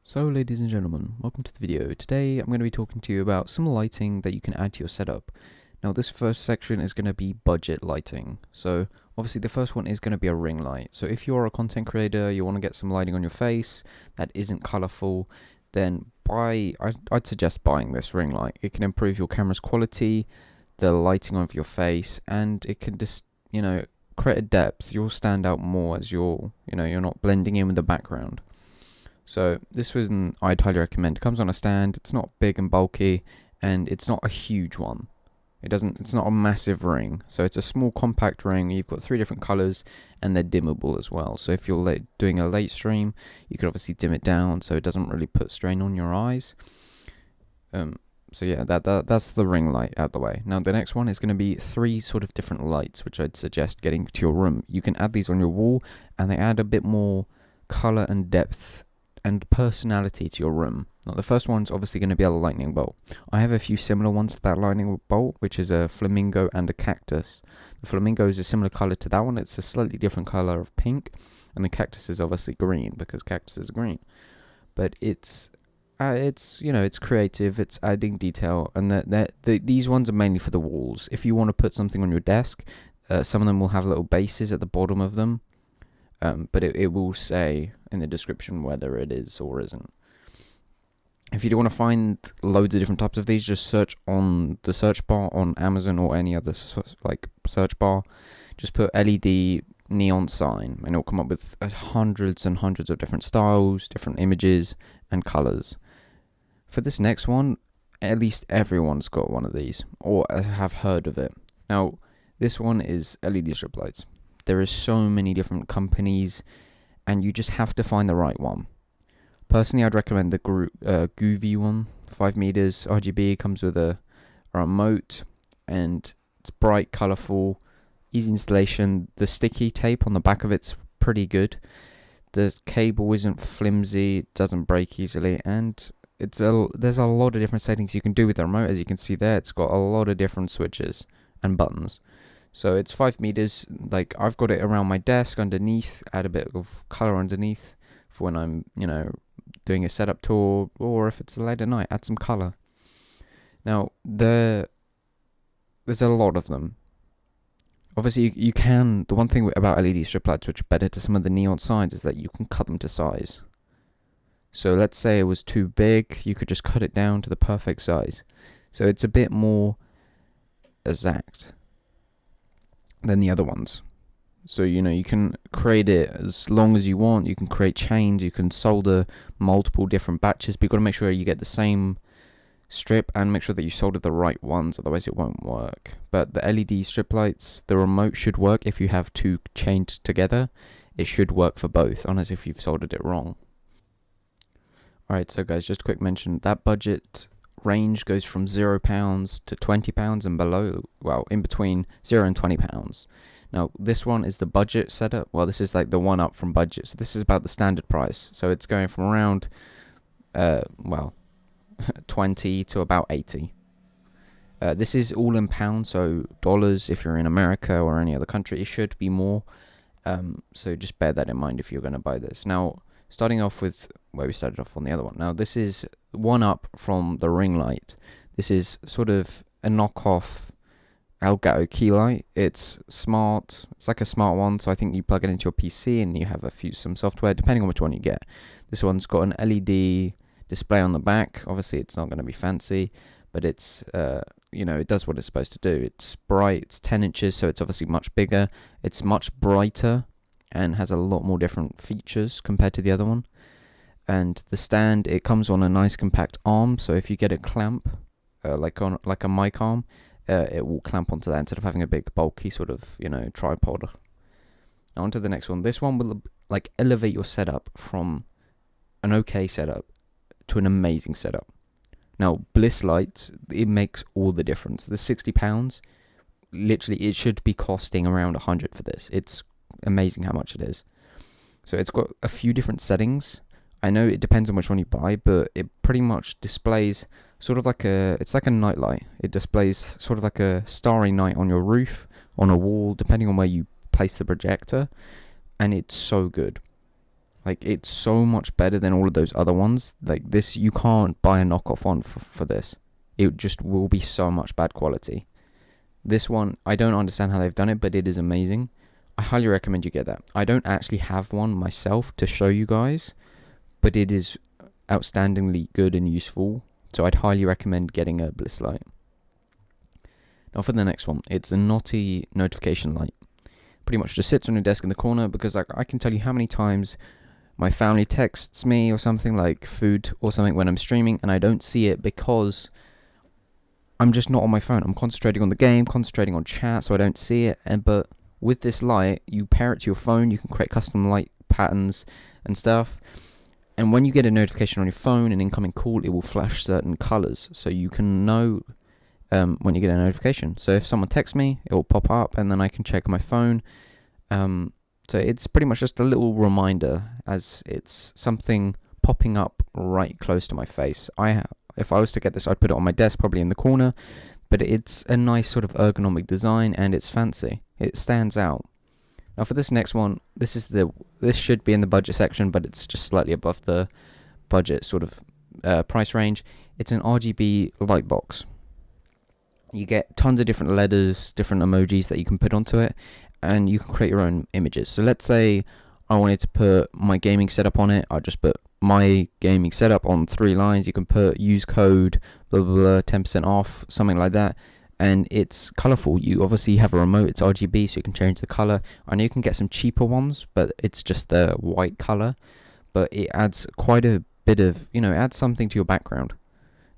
So ladies and gentlemen, welcome to the video. Today I'm going to be talking to you about some lighting that you can add to your setup. Now this first section is going to be budget lighting. So obviously the first one is going to be a ring light. So if you're a content creator, you want to get some lighting on your face that isn't colorful, then I'd suggest buying this ring light. It can improve your camera's quality, the lighting of your face, and it can just, create a depth. You'll stand out more as you're not blending in with the background. So this one I'd highly recommend. It comes on a stand, it's not big and bulky, and it's not a huge one. It's not a massive ring. So it's a small compact ring. You've got 3 different colors and they're dimmable as well. So if you're doing a late stream, you can obviously dim it down so it doesn't really put strain on your eyes. So yeah, that's the ring light out the way. Now the next one is going to be 3 sort of different lights, which I'd suggest getting to your room. You can add these on your wall and they add a bit more color and depth and personality to your room. Now the first one's obviously going to be a lightning bolt. I have a few similar ones to that lightning bolt, which is a flamingo and a cactus. The flamingo is a similar color to that one. It's a slightly different color of pink, and the cactus is obviously green because cactus is green. But it's creative. It's adding detail, and these ones are mainly for the walls. If you want to put something on your desk, some of them will have little bases at the bottom of them. But it will say in the description whether it is or isn't. If you do want to find loads of different types of these, just search on the search bar on Amazon or any other search bar. Just put LED neon sign and it'll come up with hundreds and hundreds of different styles, different images and colors. For this next one, at least everyone's got one of these or have heard of it. Now, this one is LED strip lights. There is so many different companies, and you just have to find the right one. Personally, I'd recommend the Goovy one, 5 meters RGB. Comes with a remote, and it's bright, colorful, easy installation. The sticky tape on the back of it's pretty good. The cable isn't flimsy, it doesn't break easily, and there's a lot of different settings you can do with the remote. As you can see there, it's got a lot of different switches and buttons. So it's 5 meters, like I've got it around my desk underneath, add a bit of color underneath for when I'm, doing a setup tour, or if it's late at night, add some color. Now, there's a lot of them. Obviously, you can, the one thing about LED strip lights which are better to some of the neon signs is that you can cut them to size. So let's say it was too big, you could just cut it down to the perfect size. So it's a bit more exact than the other ones. So you can create it as long as you want. You can create chains, you can solder multiple different batches, but you've got to make sure you get the same strip and make sure that you solder the right ones, otherwise it won't work. But the LED strip lights, the remote should work if you have 2 chained together. It should work for both, unless if you've soldered it wrong. Alright, so guys, just a quick mention, that budget range goes from £0 to £20 and below, well, in between £0 and £20. Now, this one is the budget setup. Well, this is like the one up from budget. So this is about the standard price. So it's going from around, 20 to about 80. This is all in pounds, so dollars if you're in America or any other country. It should be more. So just bear that in mind if you're going to buy this. Now, starting off with where we started off on the other one. Now, this is one up from the ring light. This is sort of a knockoff Elgato key light. It's smart. It's like a smart one, so I think you plug it into your PC and you have some software, depending on which one you get. This one's got an LED display on the back. Obviously, it's not going to be fancy, but it's, it does what it's supposed to do. It's bright. It's 10 inches, so it's obviously much bigger. It's much brighter and has a lot more different features compared to the other one. And the stand, it comes on a nice compact arm, so if you get a clamp, like a mic arm, it will clamp onto that instead of having a big bulky sort of, tripod. Now on to the next one. This one will elevate your setup from an okay setup to an amazing setup. Now, Bliss Light, it makes all the difference. The £60, literally, it should be costing around 100 for this. It's amazing how much it is. So it's got a few different settings. I know it depends on which one you buy, but it pretty much displays it's like a night light. It displays sort of like a starry night on your roof, on a wall, depending on where you place the projector, and it's so good. Like, it's so much better than all of those other ones. Like, this, you can't buy a knockoff one for this. It just will be so much bad quality. This one, I don't understand how they've done it, but it is amazing. I highly recommend you get that. I don't actually have one myself to show you guys, but it is outstandingly good and useful. So I'd highly recommend getting a Bliss Light. Now for the next one, it's a naughty notification light. Pretty much just sits on your desk in the corner, because I can tell you how many times my family texts me or something, like food or something, when I'm streaming, and I don't see it because I'm just not on my phone. I'm concentrating on the game, concentrating on chat, so I don't see it. But with this light, you pair it to your phone, you can create custom light patterns and stuff. And when you get a notification on your phone, an incoming call, it will flash certain colors, so you can know when you get a notification. So if someone texts me, it will pop up, and then I can check my phone. So it's pretty much just a little reminder, as it's something popping up right close to my face. If I was to get this, I'd put it on my desk, probably in the corner, but it's a nice sort of ergonomic design, and it's fancy. It stands out. Now for this next one, this should be in the budget section, but it's just slightly above the budget sort of price range. It's an RGB light box. You get tons of different letters, different emojis that you can put onto it, and you can create your own images. So let's say I wanted to put my gaming setup on it. I just put my gaming setup on 3 lines. You can use code blah blah blah 10% off, something like that, and it's colorful. You obviously have a remote, it's RGB, so you can change the color. I know you can get some cheaper ones, but it's just the white color, but it adds quite a bit of, it adds something to your background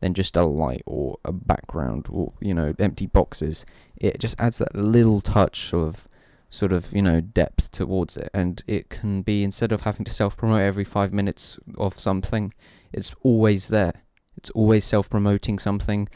than just a light or a background or empty boxes. It just adds that little touch of sort of depth towards it, and it can be, instead of having to self-promote every 5 minutes of something, it's always there. It's always self-promoting something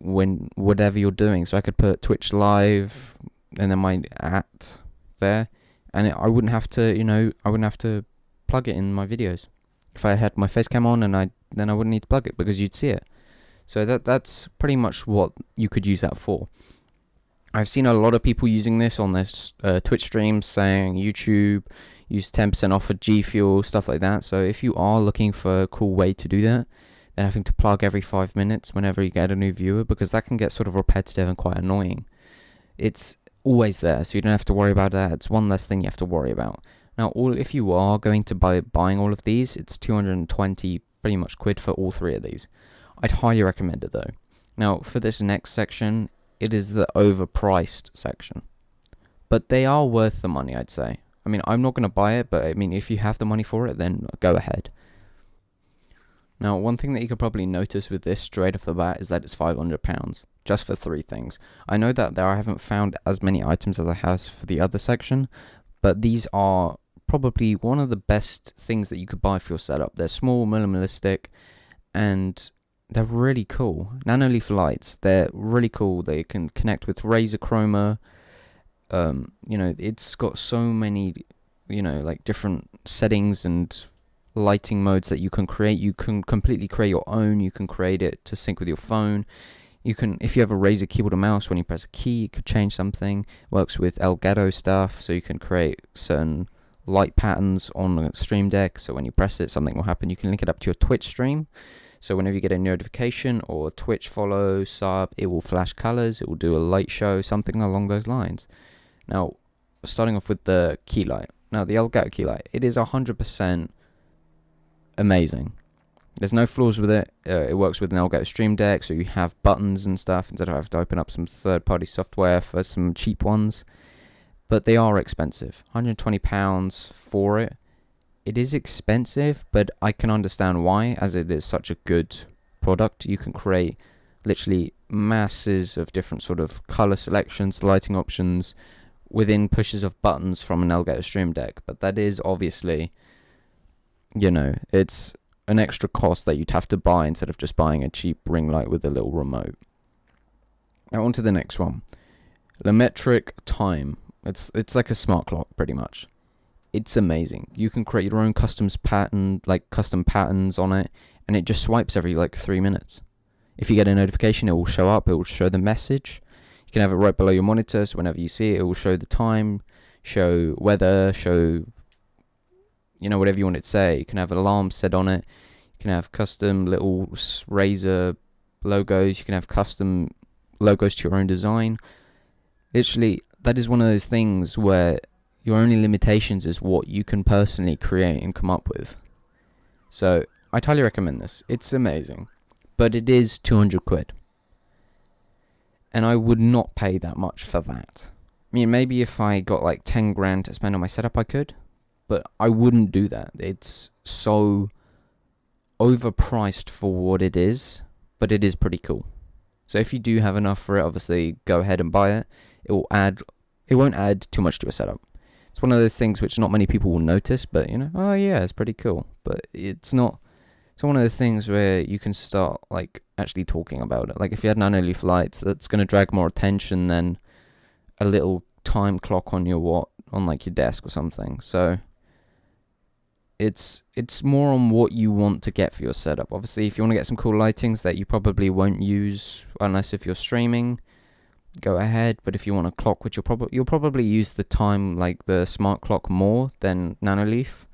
when whatever you're doing. So I could put Twitch live and then my @ there, and I wouldn't have to plug it in my videos. If I had my face cam on, then I wouldn't need to plug it, because you'd see it. So that's pretty much what you could use that for. I've seen a lot of people using this on their Twitch streams, saying YouTube, use 10% off for G Fuel, stuff like that. So if you are looking for a cool way to do that, then having to plug every 5 minutes whenever you get a new viewer, because that can get sort of repetitive and quite annoying. It's always there, so you don't have to worry about that. It's one less thing you have to worry about. Now, if you are going to buying all of these, it's 220 pretty much quid for all 3 of these. I'd highly recommend it though. Now, for this next section, it is the overpriced section, but they are worth the money, I'd say. I mean, I'm not going to buy it, but I mean, if you have the money for it, then go ahead. Now, one thing that you could probably notice with this straight off the bat is that it's £500 just for 3 things. I know that I haven't found as many items as I have for the other section, but these are probably one of the best things that you could buy for your setup. They're small, minimalistic, and they're really cool. Nanoleaf lights, they're really cool. They can connect with Razer Chroma. It's got so many, like different settings and lighting modes that you can create. You can completely create your own. You can create it to sync with your phone. You can, if you have a Razer keyboard and mouse, when you press a key, you could change something. Works with Elgato stuff, so you can create certain light patterns on a stream deck. So when you press it, something will happen. You can link it up to your Twitch stream. So whenever you get a notification or Twitch follow, sub, it will flash colors. It will do a light show, something along those lines. Now, starting off with the key light. Now, the Elgato key light, it is 100% amazing. There's no flaws with it. It works with an Elgato Stream Deck, so you have buttons and stuff instead of having to open up some third-party software for some cheap ones. But they are expensive. £120 for it. It is expensive, but I can understand why, as it is such a good product. You can create literally masses of different sort of color selections, lighting options within pushes of buttons from an Elgato Stream Deck. But that is obviously, it's an extra cost that you'd have to buy instead of just buying a cheap ring light with a little remote. Now on to the next one. Lumetric Time. It's like a smart clock pretty much. It's amazing. You can create your own custom patterns on it, and it just swipes every 3 minutes. If you get a notification, it will show up. It will show the message. You can have it right below your monitor, so whenever you see it, it will show the time, show weather, show whatever you want it to say. You can have alarms set on it. You can have custom little Razer logos. You can have custom logos to your own design. Literally, that is one of those things where your only limitations is what you can personally create and come up with. So I highly recommend this. It's amazing, but it is 200 quid, and I would not pay that much for that. I mean, maybe if I got like 10 grand to spend on my setup, I could, but I wouldn't do that. It's so overpriced for what it is, but it is pretty cool. So if you do have enough for it, obviously go ahead and buy it. It won't add too much to a setup. It's one of those things which not many people will notice, but oh yeah, it's pretty cool. But it's not. It's one of those things where you can start like actually talking about it. Like if you had nano-leaf lights, that's gonna drag more attention than a little time clock on your like your desk or something. So it's more on what you want to get for your setup. Obviously, if you want to get some cool lightings that you probably won't use unless if you're streaming, go ahead. But if you want a clock, which you'll probably use the time, like the smart clock, more than nanoleaf.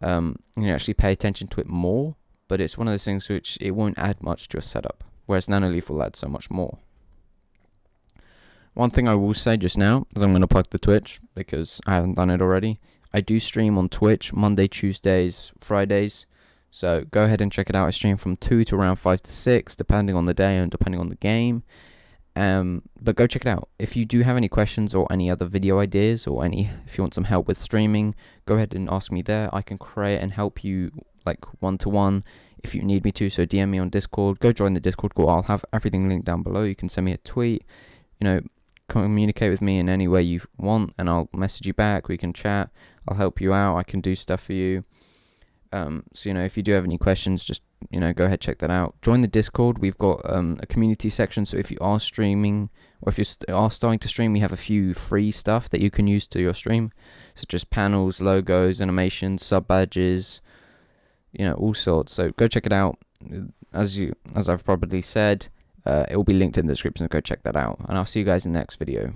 You actually pay attention to it more, but it's one of those things which it won't add much to your setup, whereas nanoleaf will add so much more. One thing I will say just now is I'm going to plug the Twitch because I haven't done it already. I do stream on Twitch Monday, Tuesdays, Fridays, so go ahead and check it out. I stream from 2 to around 5 to 6, depending on the day and depending on the game. But go check it out. If you do have any questions or any other video ideas, or if you want some help with streaming, go ahead and ask me there. I can create and help you like one-to-one if you need me to. So DM me on Discord. Go join the Discord call. I'll have everything linked down below. You can send me a tweet. Communicate with me in any way you want, and I'll message you back. We can chat. I'll help you out. I can do stuff for you. So if you do have any questions, just go ahead, check that out. Join the Discord. We've got a community section, so if you are streaming or if you are starting to stream, we have a few free stuff that you can use to your stream, such as panels, logos, animations, sub badges, all sorts. So go check it out. As I've probably said, it will be linked in the description, so go check that out, and I'll see you guys in the next video.